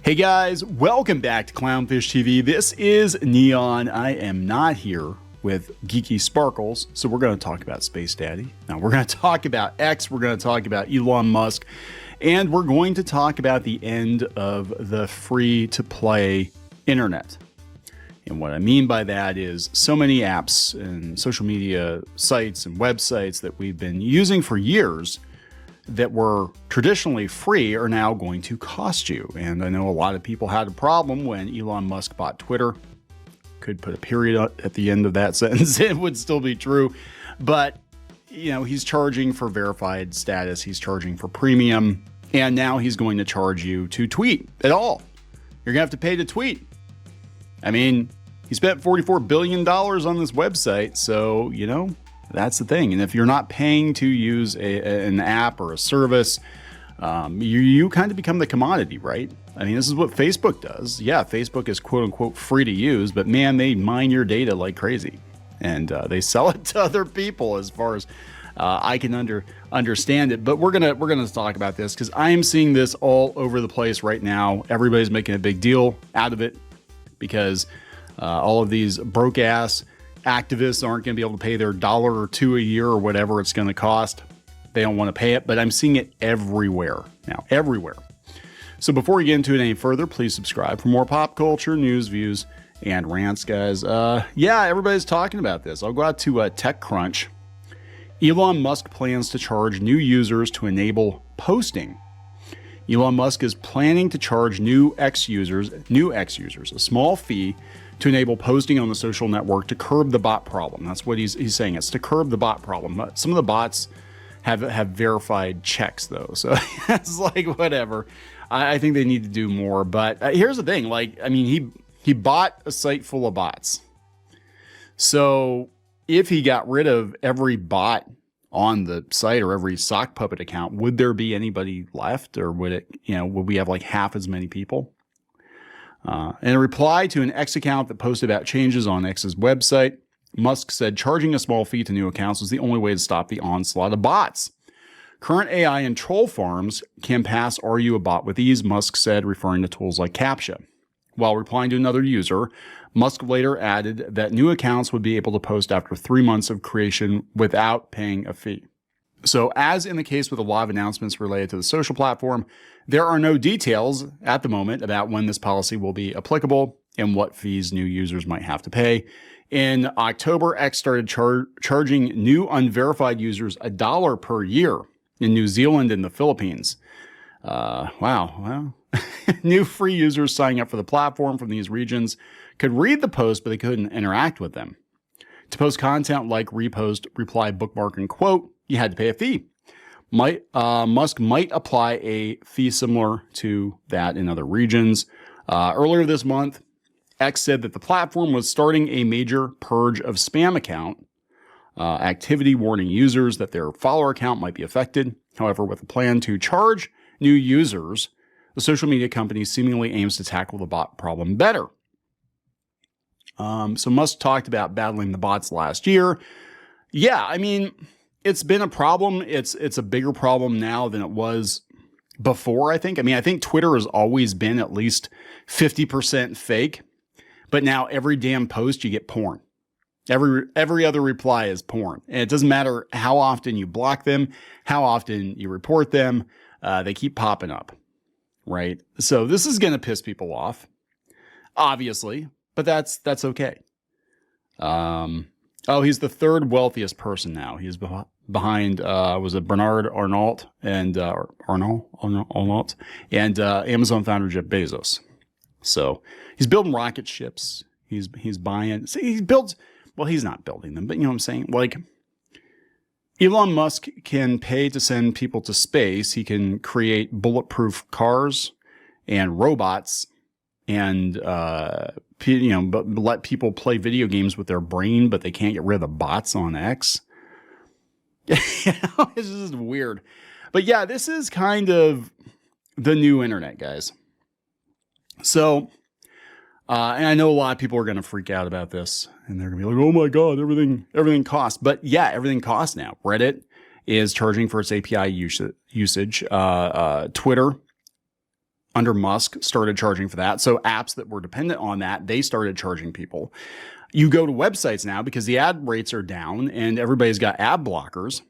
Hey guys, welcome back to Clownfish TV. This is Kneon. I am not here with Geeky Sparkles, so we're going to talk about Space Daddy. Now we're going to talk about X, we're going to talk about Elon Musk, and we're going to talk about the end of the free-to-play internet. And what I mean by that is so many apps and social media sites and websites that we've been using for years that were traditionally free are now going to cost you. And I know a lot of people had a problem when Elon Musk bought Twitter. Could put a period at the end of that sentence. It would still be true. But, you know, he's charging for verified status. He's charging for premium. And now he's going to charge you to tweet at all. You're going to have to pay to tweet. I mean, he spent $44 billion on this website. So, you know, that's the thing. And if you're not paying to use an app or a service, you kind of become the commodity, right? I mean, this is what Facebook does. Yeah, Facebook is quote unquote free to use, but man, they mine your data like crazy. And they sell it to other people as far as I can understand it. But we're gonna talk about this because I am seeing this all over the place right now. Everybody's making a big deal out of it because all of these broke ass activists aren't going to be able to pay their $1 or $2 a year or whatever it's going to cost. They don't want to pay it, but I'm seeing it everywhere now, everywhere. So before we get into it any further, please subscribe for more pop culture, news, views, and rants, guys. Yeah, everybody's talking about this. I'll go out to TechCrunch. Elon Musk plans to charge new users to enable posting. Elon Musk is planning to charge new X users, a small fee to enable posting on the social network to curb the bot problem. That's what he's saying. It's to curb the bot problem. Some of the bots have verified checks though, so it's like whatever. I think they need to do more. But here's the thing: like, I mean, he bought a site full of bots. So if he got rid of every bot on the site or every sock puppet account, would there be anybody left, or would we have like half as many people? In a reply to an X account that posted about changes on X's website, Musk said charging a small fee to new accounts was the only way to stop the onslaught of bots. Current AI and troll farms can pass "Are you a bot?" with ease, Musk said, referring to tools like CAPTCHA. While replying to another user, Musk later added that new accounts would be able to post after 3 months of creation without paying a fee. So as in the case with a lot of announcements related to the social platform, there are no details at the moment about when this policy will be applicable and what fees new users might have to pay. In October, X started charging new unverified users $1 per year in New Zealand and the Philippines. Wow. Well, new free users signing up for the platform from these regions could read the post, but they couldn't interact with them. To post content like repost, reply, bookmark, and quote, you had to pay a fee. Musk might apply a fee similar to that in other regions. Earlier this month, X said that the platform was starting a major purge of spam account activity, warning users that their follower account might be affected. However, with a plan to charge new users, the social media company seemingly aims to tackle the bot problem better. So Musk talked about battling the bots last year. Yeah, I mean, it's been a problem. It's a bigger problem now than it was before, I think. I mean, I think Twitter has always been at least 50% fake, but now every damn post you get porn. Every other reply is porn. And it doesn't matter how often you block them, how often you report them, they keep popping up, right? So this is going to piss people off, obviously, but that's okay. He's the third wealthiest person now. He's behind, was it Bernard Arnault and Arnault and Amazon founder Jeff Bezos. So he's building rocket ships. He's buying. See, he builds. Well, he's not building them, but you know what I'm saying. Like, Elon Musk can pay to send people to space. He can create bulletproof cars and robots, and but let people play video games with their brain, but they can't get rid of the bots on X. It's just weird. But yeah, this is kind of the new internet, guys. So, and I know a lot of people are going to freak out about this, and they're going to be like, "Oh my God, everything costs." But yeah, everything costs now. Reddit is charging for its API usage. Twitter under Musk started charging for that. So apps that were dependent on that, they started charging people. You go to websites now because the ad rates are down and everybody's got ad blockers.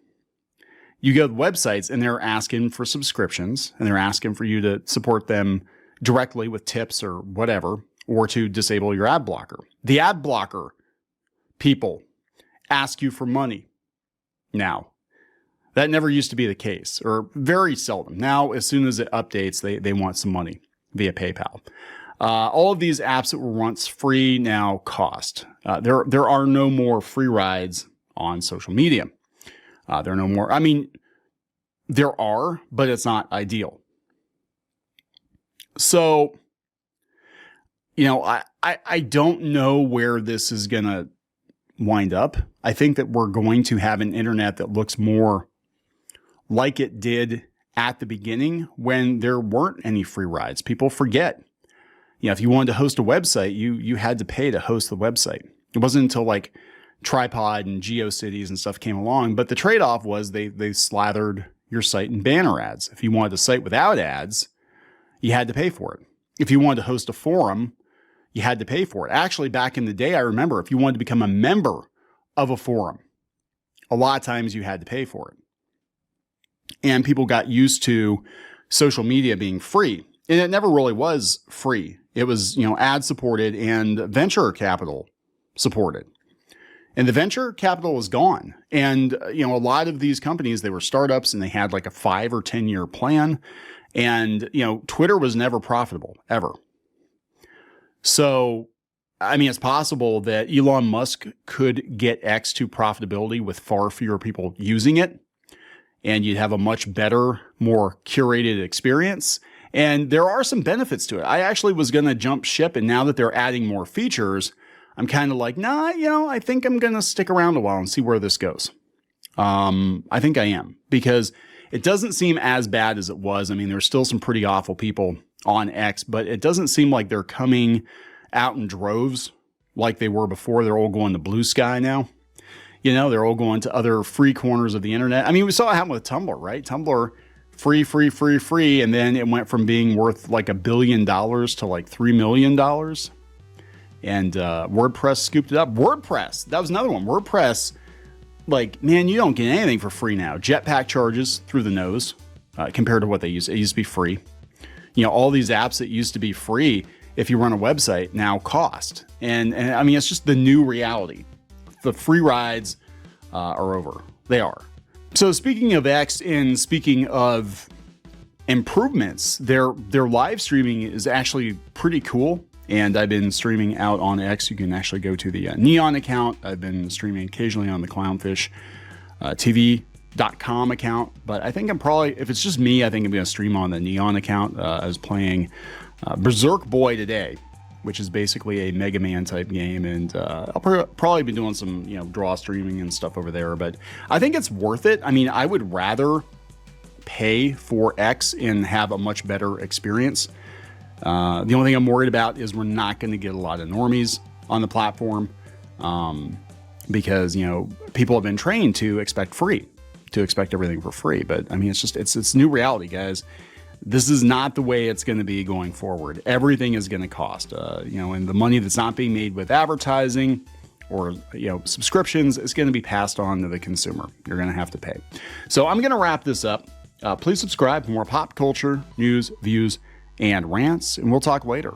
You go to websites and they're asking for subscriptions and they're asking for you to support them directly with tips or whatever, or to disable your ad blocker. The ad blocker people ask you for money now. That never used to be the case, or very seldom. Now, as soon as it updates, they want some money via PayPal. All of these apps that were once free now cost. There are no more free rides on social media. There are no more. I mean, there are, but it's not ideal. So, you know, I don't know where this is going to wind up. I think that we're going to have an internet that looks more like it did at the beginning when there weren't any free rides. People forget. You know, if you wanted to host a website, you had to pay to host the website. It wasn't until like Tripod and GeoCities and stuff came along, but the trade-off was they slathered your site in banner ads. If you wanted a site without ads, you had to pay for it. If you wanted to host a forum, you had to pay for it. Actually, back in the day, I remember if you wanted to become a member of a forum, a lot of times you had to pay for it. And people got used to social media being free. And it never really was free. It was, you know, ad supported and venture capital supported. And the venture capital is gone. And, you know, a lot of these companies, they were startups and they had like a 5 or 10 year plan. And, you know, Twitter was never profitable, ever. So, I mean, it's possible that Elon Musk could get X to profitability with far fewer people using it. And you'd have a much better, more curated experience. And there are some benefits to it. I actually was going to jump ship. And now that they're adding more features, I'm kind of like, nah, you know, I think I'm going to stick around a while and see where this goes. I think I am, because it doesn't seem as bad as it was. I mean, there's still some pretty awful people on X, but it doesn't seem like they're coming out in droves like they were before. They're all going to Blue Sky now. You know, they're all going to other free corners of the internet. I mean, we saw it happen with Tumblr, right? Tumblr, free. And then it went from being worth like $1 billion to like $3 million. And WordPress scooped it up. WordPress, that was another one. WordPress, like, man, you don't get anything for free now. Jetpack charges through the nose compared to what they used. It used to be free. You know, all these apps that used to be free, if you run a website, now cost. And I mean, it's just the new reality. The free rides are over. They are. So speaking of X and speaking of improvements, their live streaming is actually pretty cool. And I've been streaming out on X. You can actually go to the Kneon account. I've been streaming occasionally on the Clownfish TV.com account. But I think I'm probably, if it's just me, I think I'm going to stream on the Kneon account. I was playing Berserk Boy today, which is basically a Mega Man type game. And I'll probably be doing some, you know, draw streaming and stuff over there. But I think it's worth it. I mean, I would rather pay for X and have a much better experience. The only thing I'm worried about is we're not going to get a lot of normies on the platform because, you know, people have been trained to expect everything for free. But I mean, it's new reality, guys. This is not the way it's going to be going forward. Everything is going to cost, you know, and the money that's not being made with advertising or, you know, subscriptions is going to be passed on to the consumer. You're going to have to pay. So I'm going to wrap this up. Please subscribe for more pop culture, news, views, and rants, and we'll talk later.